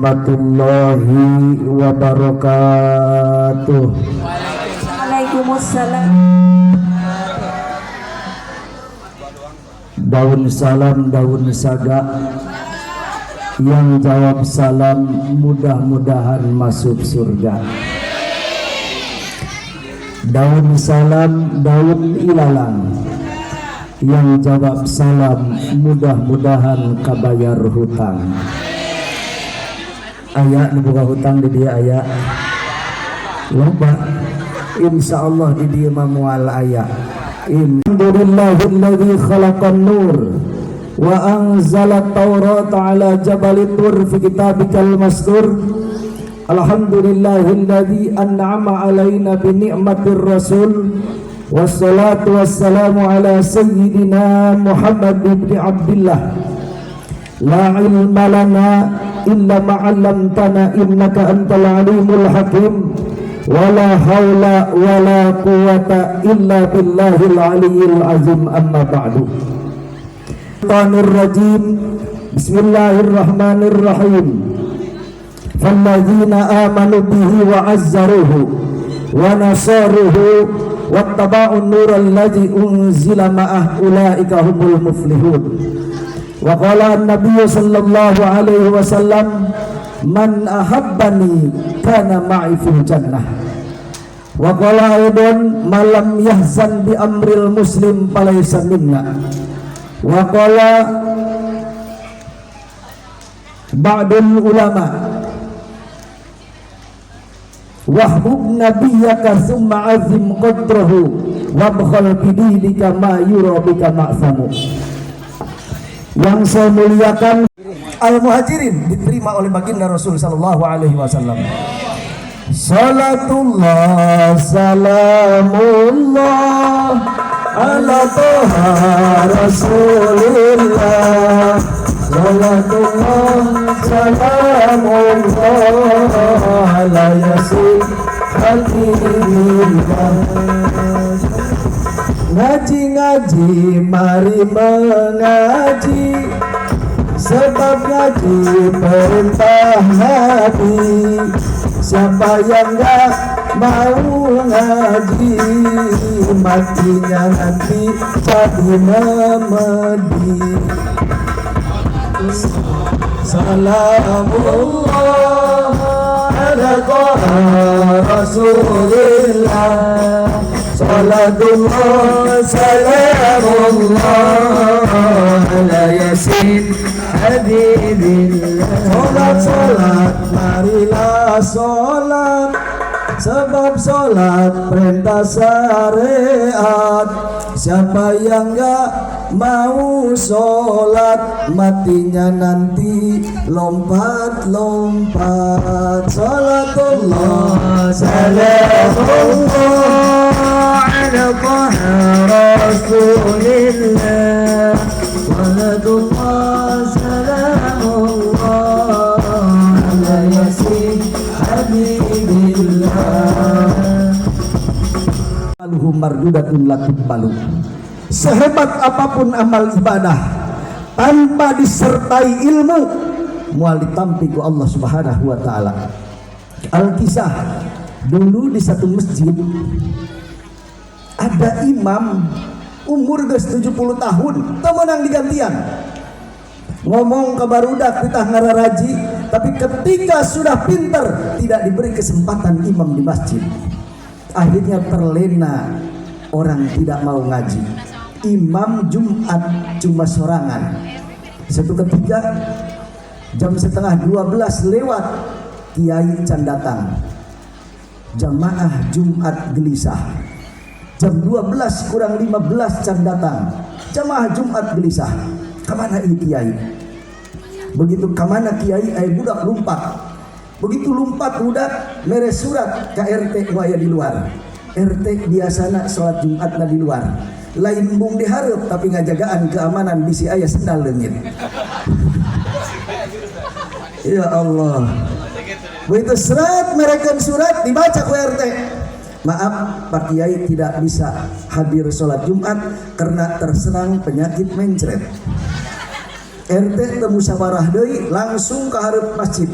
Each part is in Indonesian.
warahmatullahi wabarakatuh. Waalaikumsalam. Daun salam, daun saga, yang jawab salam mudah-mudahan masuk surga. Daun salam, daun ilalang, yang jawab salam mudah-mudahan kabayar hutang. Aya nu boga hutang di dia aya loba, insyaallah di dia mah moal aya. Alhamdulillahilladzi khalaqan nur wa anzala at-taurata ala jabal tur fi kitabikal mastur. Alhamdulillahilladzi an'ama alaina bi ni'matir rasul. Wassalatu wassalamu ala sayyidina Muhammad ibn Abdillah. La ilma lana illa ma'allamtana innaka antal alimul hakim. Wala haula wala quwata illa billahil aliyyil azim. Amma ba'du. Shaitanir rajim. Bismillahirrahmanirrahim. Falladzina amanu bihi wa azzaruhu wa nasaruhu wattaba'un nural ladzi unzila ma'ah ulaika humul muflihun. Wa qala an-nabiy sallallahu alaihi wasallam man ahabbani kana ma'i fil jannah. Wa qala aidan malam yahzan bi amril muslim falaysa minna. Wa qala ba'dul ulama wahbub nabiyyaka summa azim qadrahu wabkhal bidilika ma yura bika ma'samu. Yang saya muliakan, al-muhajirin diterima oleh baginda Rasul sallallahu alaihi wasallam. Salatullah salamullah ala toha rasulillah. Salatullah salamullah ala yasin habibillah. Ngaji-ngaji mari mengaji, sebab ngaji perintah Nabi. Siapa yang gak mau ngaji, matinya nanti jadi memedi. Salamullah ala toha rasulillah. Salatullah salamullah ala yasin habibillah. Salat marilah salat, sebab salat perintah syariat. Siapa yang gak mau sholat, matinya nanti lompat-lompat. Salatullah salamullah ala taha rasulillah. Salatullah salamullah ala yasin habibillah. Alhum mardudatun latib balu. Sehebat apapun amal ibadah, tanpa disertai ilmu, mual ditampi ku Allah subhanahu wa ta'ala. Al-kisah, dulu di satu masjid ada imam umur geus 70 tahun, temenang digantian. Ngomong ke barudak ditah ngararaji, tapi ketika sudah pinter tidak diberi kesempatan imam di masjid. Akhirnya terlena, orang tidak mau ngaji. Imam Jumat cuma sorangan. Satu ketika jam setengah 12 lewat, kiai can datang. Jamaah Jumat gelisah. Jam 12 kurang 15 can datang. Jamaah Jumat gelisah. Kemana ini kiai? Begitu kemana kiai, budak lompat. Begitu lompat budak mere surat ke RT waya di luar. RT biasana sholat Jumatna di luar. Lain embung diharap tapi ngajagaan keamanan bisi aya sendal leungit. Ya Allah. Begitu serat merekan surat dibaca ku RT. Maaf Pak Kiai tidak bisa hadir sholat Jumat karena terserang penyakit mencret. RT temu sabarah deui langsung ke hareup masjid.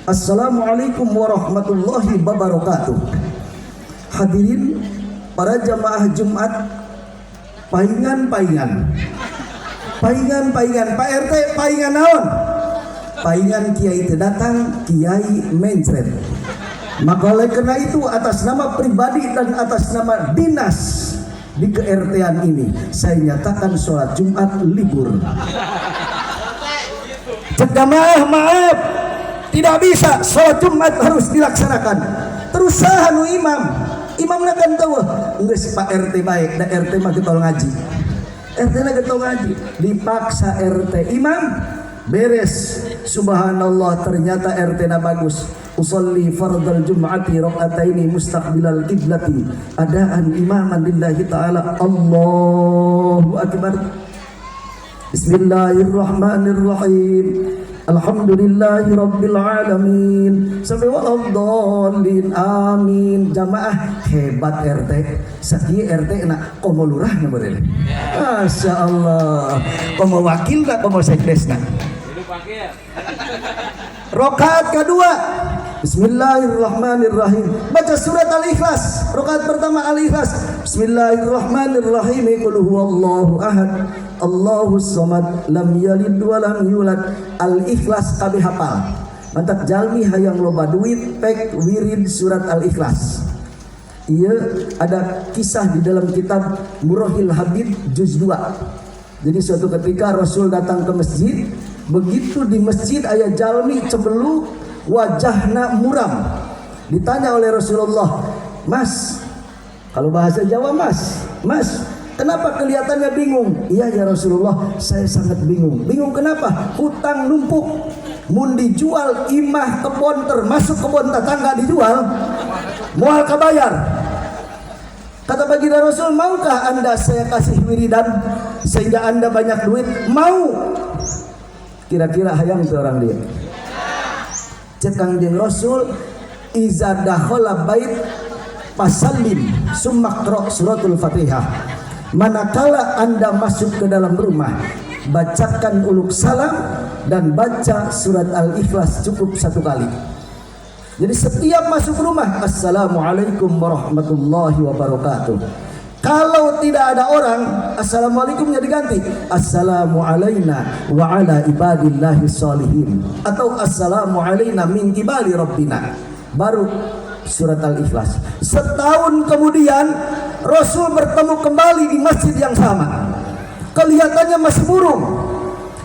Assalamualaikum warahmatullahi wabarakatuh. Hadirin para jamaah Jumat, paingan Pak RT, paingan naon? Paingan kiai teu datang, kiai mencret. Maka oleh karena itu atas nama pribadi dan atas nama dinas di ke-RT-an ini saya nyatakan sholat Jumat libur. Jemaah maaf, tidak bisa sholat Jumat harus dilaksanakan. Terus sahanu imam kan tahu geus Pak RT baik, da RT mah getol ngaji. RT na getol ngaji, dipaksa RT imam beres. Subhanallah, ternyata RT na bagus. Usolli fardal jum'ati raqataini mustaqbilal qiblati adaan imaman lillahi ta'ala. Allahu akbar. Bismillahirrahmanirrahim. Alhamdulillahi rabbil alamin. Sampai waladhdallin amin. Jamaah hebat RT. Sakieu RT na komo lurah na beureuh. Masyaallah. Komo wakil na komo sekdesna. Rakaat kedua, Bismillahirrahmanirrahim. Baca surat Al-Ikhlas. Rakaat pertama Al-Ikhlas. Bismillahirrahmanirrahim. Qul huwallahu ahad, Allahus samad, lam yalid wa lam yulad. Al-Ikhlas kabeh hafal. Mantap jalmi hayang loba duit pek wirid surat Al-Ikhlas. Iya ada kisah di dalam kitab Murahil Habib juz 2. Jadi suatu ketika Rasul datang ke masjid. Begitu di masjid aya jalmi cebeluk wajahna muram. Ditanya oleh Rasulullah, "Mas," kalau bahasa Jawa mas, "kenapa kelihatannya bingung?" "Iya ya Rasulullah, saya sangat bingung." "Bingung kenapa?" "Hutang numpuk. Mun dijual imah kebon termasuk kebon tetangga dijual, moal kabayar." Kata baginda Rasul, "Maukah Anda saya kasih wiridan sehingga Anda banyak duit?" "Mau." Kira-kira hayang itu orang dia. Cek Kangjeng Rasul, "Iza dakhala bait fasallim summa qra suratul Fatihah." Manakala Anda masuk ke dalam rumah, bacakan uluk salam dan baca surat Al-Ikhlas cukup 1 kali. Jadi setiap masuk rumah, Assalamualaikum warahmatullahi wabarakatuh. Kalau tidak ada orang, Assalamualaikumnya diganti Assalamu alaina wa ala ibadillahi sholihin, atau Assalamu alaina min qibali rabbina. Baru surat Al-Ikhlas. Setahun kemudian Rasul bertemu kembali di masjid yang sama. Kelihatannya masih murung.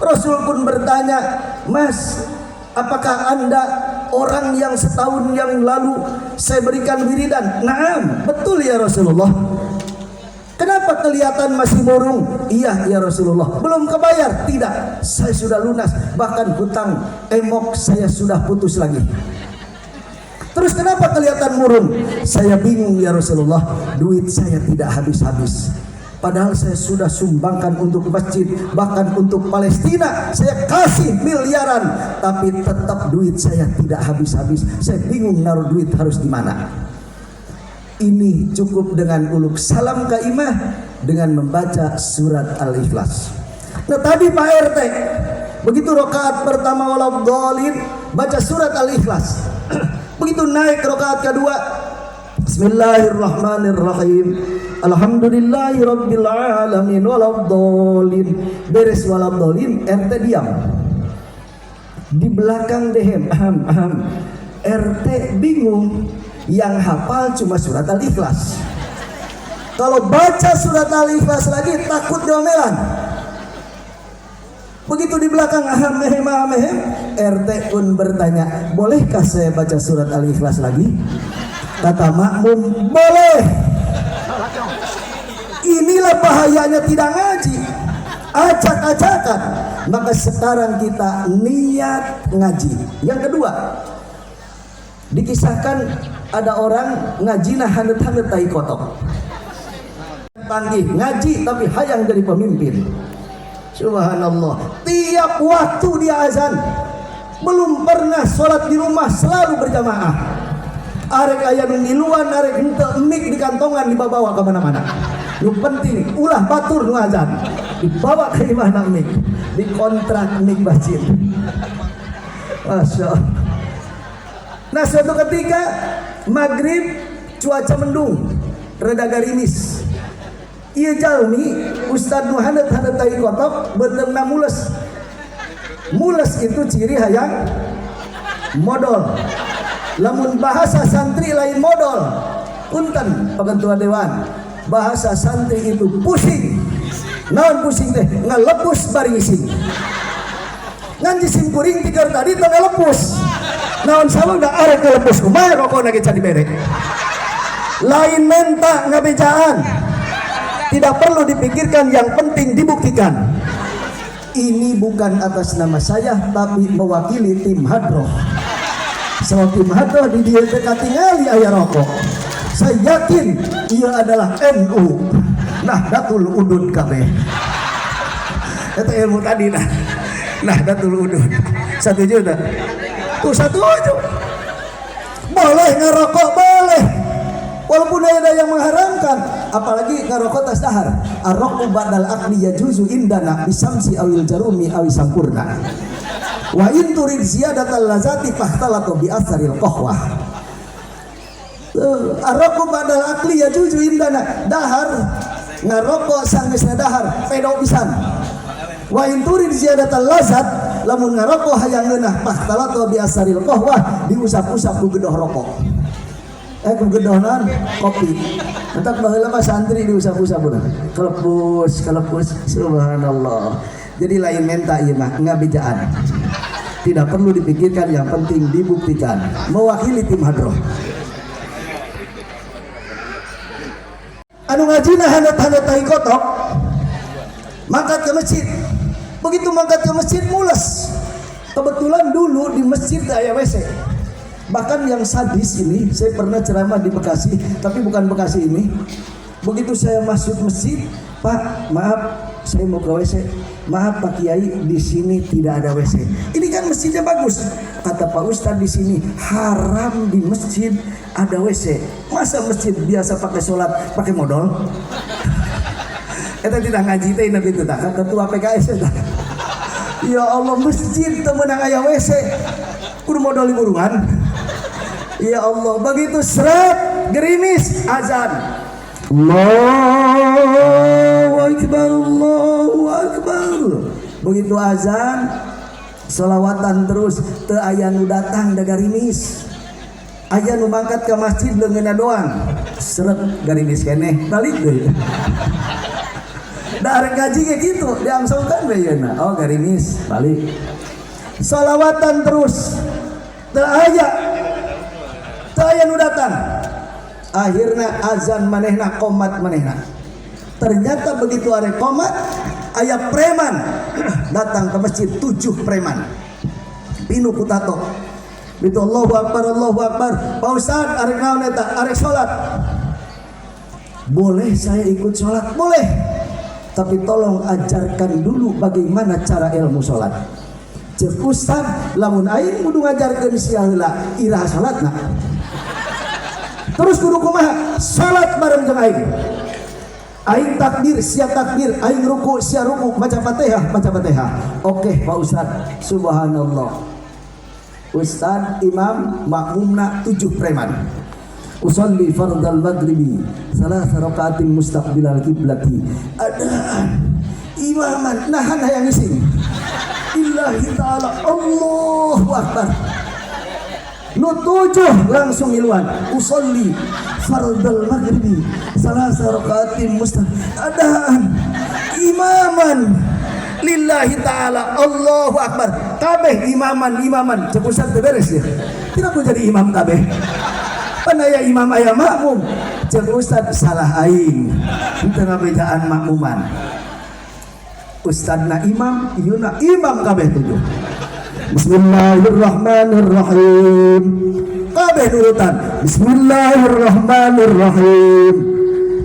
Rasul pun bertanya, "Mas, apakah Anda orang yang setahun yang lalu saya berikan wiridan?" "Naam, betul ya Rasulullah." "Kenapa kelihatan masih murung?" "Iya ya Rasulullah." "Belum kebayar?" "Tidak, saya sudah lunas, bahkan hutang emok saya sudah putus lagi." "Terus kenapa kelihatan murung?" "Saya bingung ya Rasulullah, duit saya tidak habis-habis. Padahal saya sudah sumbangkan untuk masjid, bahkan untuk Palestina saya kasih miliaran, tapi tetap duit saya tidak habis-habis. Saya bingung naruh duit harus di mana." Ini cukup dengan uluk salam ke imah dengan membaca surat Al-Ikhlas. Nah tadi Pak RT, begitu rakaat pertama waladhdallin baca surat Al-Ikhlas. Begitu naik rakaat kedua, Bismillahirrahmanirrahim. Alhamdulillahi rabbil alamin waladhdallin. Beres waladhdallin, RT diam. Di belakang dehem, RT bingung. Yang hafal cuma surat Al-Ikhlas. Kalau baca surat Al-Ikhlas lagi takut diomelan. Begitu di belakang ahem, RT pun bertanya, "Bolehkah saya baca surat Al-Ikhlas lagi?" Kata makmum, "Boleh." Inilah bahayanya tidak ngaji, acak-acakan. Maka sekarang kita niat ngaji. Yang kedua, dikisahkan ada orang ngajina handet-handet tai kotok. Panggih ngaji tapi hayang jadi pemimpin. Subhanallah. Tiap waktu dia azan. Belum pernah sholat di rumah, selalu berjamaah. Arek aya nu ngiluan, arek henteu mik di kantongan dibawa ke mana-mana. Nu penting ulah batur nu azan. Dibawa ke imah mik, dikontrak mik masjid. Masya Allah. Nah suatu ketika maghrib cuaca mendung, rada garimis. Ieu jalmi Ustad nu handet tai kotok beuteuingna mules. Mules itu ciri hayang modal. Lamun bahasa santri lain modal. Punten Paketua Dewan. Bahasa santri itu pusing. Naon pusing teh? Ngalepus bari ngising. Ngan jisim kuring tikar tadi teu ngalepus. Naon sama da arek ngalepus kumaha rokona ge can dibere. Lain menta ngabejaan. Tidak perlu dipikirkan, yang penting dibuktikan. Ini bukan atas nama saya, tapi mewakili tim Hadroh. So tim Hadroh di dia katingali aya rokok. Saya yakin ia adalah NU. Nahdlatul Udud kabeh. Eta ilmu tadi nah. Nahdlatul Udud. Setuju tak? Tuh setuju. Boleh ngerokok, boleh. Walaupun ada yang mengharamkan, apalagi ngerokok tas dahar. Ar-raqu ba'dal aqli yajuzu indana bisamsi awil jarumi awi sampurna. Wa in turid ziyadatal lazati fahtalatu bi asaril qahwah. Ar-raqu ba'dal aqli yajuzu indana. Dahar ngerokok sanggeusna dahar pedo pisan. Wa in turid ziyadatal lazat lamun ngerokok hayang ngeunah fahtalatu bi asaril qahwah, diusap-usap ku gedoh rokok. Kegedonan kopi. Entak baheula mah santri diusap-usap udah. Kelepus, subhanallah. Jadi lain menta ieu mah ngabejaan. Tidak perlu dipikirkan, yang penting dibuktikan. Mewakili tim Hadroh. Anu ngajina handat-handat tai kotok, mangkat ke masjid. Begitu mangkat ke masjid mules. Kebetulan dulu di masjid aya WC. Bahkan yang sadis ini, saya pernah ceramah di Bekasi, tapi bukan Bekasi ini. Begitu saya masuk masjid, Pak, maaf, saya mau ke WC. Maaf Pak Kiai, di sini tidak ada WC. Ini kan masjidnya bagus. Kata Pak Ustadz, di sini haram di masjid ada WC. Masa masjid biasa pakai sholat pakai modal? Kita tidak ngaji teh nabi itu tak ketua PKS tak. Ya Allah, masjid temenang aya WC. Kudu modal liburan. Ya Allah, begitu seret gerimis azan. Allahu Akbar, Allahu Akbar. Begitu azan, selawatan terus. Teu aya nu datang da garimis. Aya nu mangkat ke masjid leungeunna doang. Seret garimis keneh, balik deui. Da arek ngaji ge kitu, diangsungkeun we yeuna. Oh, garimis, balik. Selawatan terus. Teu aya nu datang. Akhirnya azan manehna, qomat manehna. Ternyata begitu arek qomat, aya preman datang ke masjid, 7 preman. Pinu ku tato. Bitu Allahu Akbar, Allahu Akbar. Pak Ustaz, arek naon eta? Arek salat. Boleh saya ikut salat? Boleh. Tapi tolong ajarkan dulu bagaimana cara ilmu salat. Cek Ustaz, lamun aing kudu ngajarkeun sia heula iraha salatna. Terus kudu kumaha? Salat bareng jeung aing. Aing takbir, sia takbir, aing ruku, sia ruku, baca Fatihah, baca Fatihah. Oke, Pak Ustaz. Subhanallah. Ustaz, imam, makmumna 7 preman. Usolli fardal maghribi salasa rakaatin mustaqbilal qiblati. Adaan imaman nahan hayang ngising. Illahi ta'ala Allahu Akbar. Nu 7 langsung iluan. Usolli fardal maghribi salasa rakaatin adaan imaman lillahi ta'ala Allahu Akbar. Kabeh imaman cek Ustaz teu beres ya. Tidak ku jadi imam kabeh. Pan aya imam aya makmum. Cek Ustaz salah aing. Itu ngabejaan makmuman. Ustadna imam, iyuna imam kabeh 7. Bismillahirrahmanirrahim. Kabeh nurutan. Bismillahirrahmanirrahim.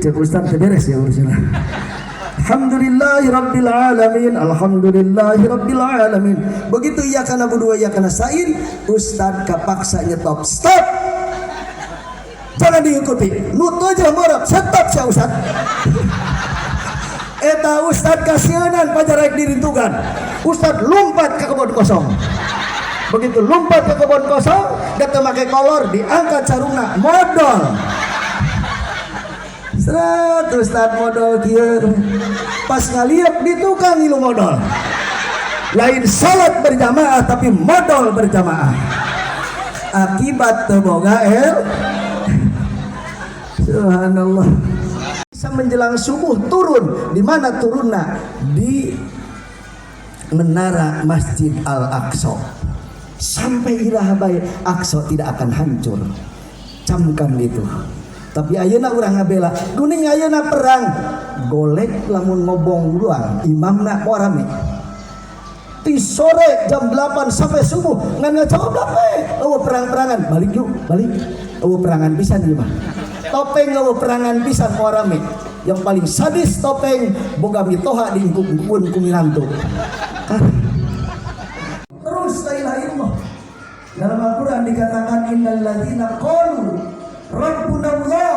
Cek Ustaz beres ya urusnya. Alhamdulillahirabbil alamin. Alhamdulillahirabbil alamin. Begitu iyyaka na'budu wa iyyaka nasta'in, Ustaz kapaksa nyetop. Stop. Jangan diikuti. Nutu aja marah. Stop sia Ustaz. Eta Ustaz kasienan pajarek dirintugan. Ustaz lompat ke kebun kosong. Begitu lompat ke kebun kosong, data make kolor, diangkat sarungna, modal. Terus Ustaz modal kieu. Pas ngaliep di tukang ilu modal. Lain salat berjamaah tapi modal berjamaah. Akibat teboga subhanallah. Menjelang subuh turun. Di mana turunna? Di menara Masjid Al-Aqsa. Sampai ilahabai Aqsa tidak akan hancur. Camkan itu. Tapi ayeuna urang ngabela, kuning ayeuna perang. Golek lamun ngobong doang, imamna moal rame. Ti sore jam 8 sampai subuh ngan ngajawab bae. Eueuh perang-perangan, balik yuk, balik. Eueuh perangan pisan ieu mah. Topeng eueuh perangan pisan moal rame. Yang paling sadis topeng boga mitoha diingkupkeun ku mirantu. Terus la ilaha illallah. Dalam Al-Qur'an dikatakan innal ladzina qalu Rabbuna Allah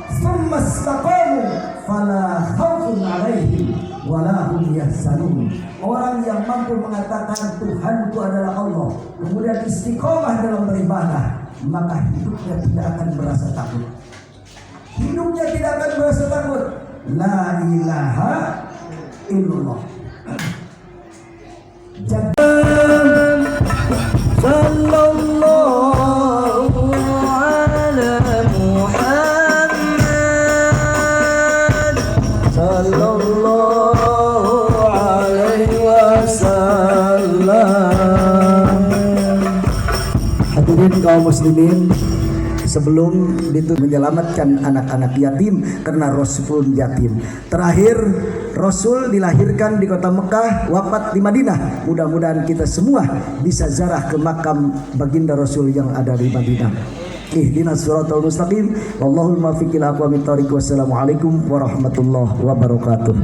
tsumma istaqamu fala khaufun 'alaihim wala hum yahzanun. Orang yang mampu mengatakan Tuhanku adalah Allah, kemudian istiqomah dalam beribadah, maka hidupnya tidak akan merasa takut. Hidupnya tidak akan merasa takut. La ilaha illallah. Sallallahu ala Muhammad sallallahu alaihi wasallam. Hadirin kaum muslimin, sebelum itu menyelamatkan anak-anak yatim karena Rasul yatim. Terakhir Rasul dilahirkan di kota Mekah, wafat di Madinah. Mudah-mudahan kita semua bisa ziarah ke makam baginda Rasul yang ada di Madinah. Ihdinas siratal mustaqim. Wallahul muwaffiq ila aqwamit thoriq. Wassalamualaikum warahmatullahi wabarakatuh.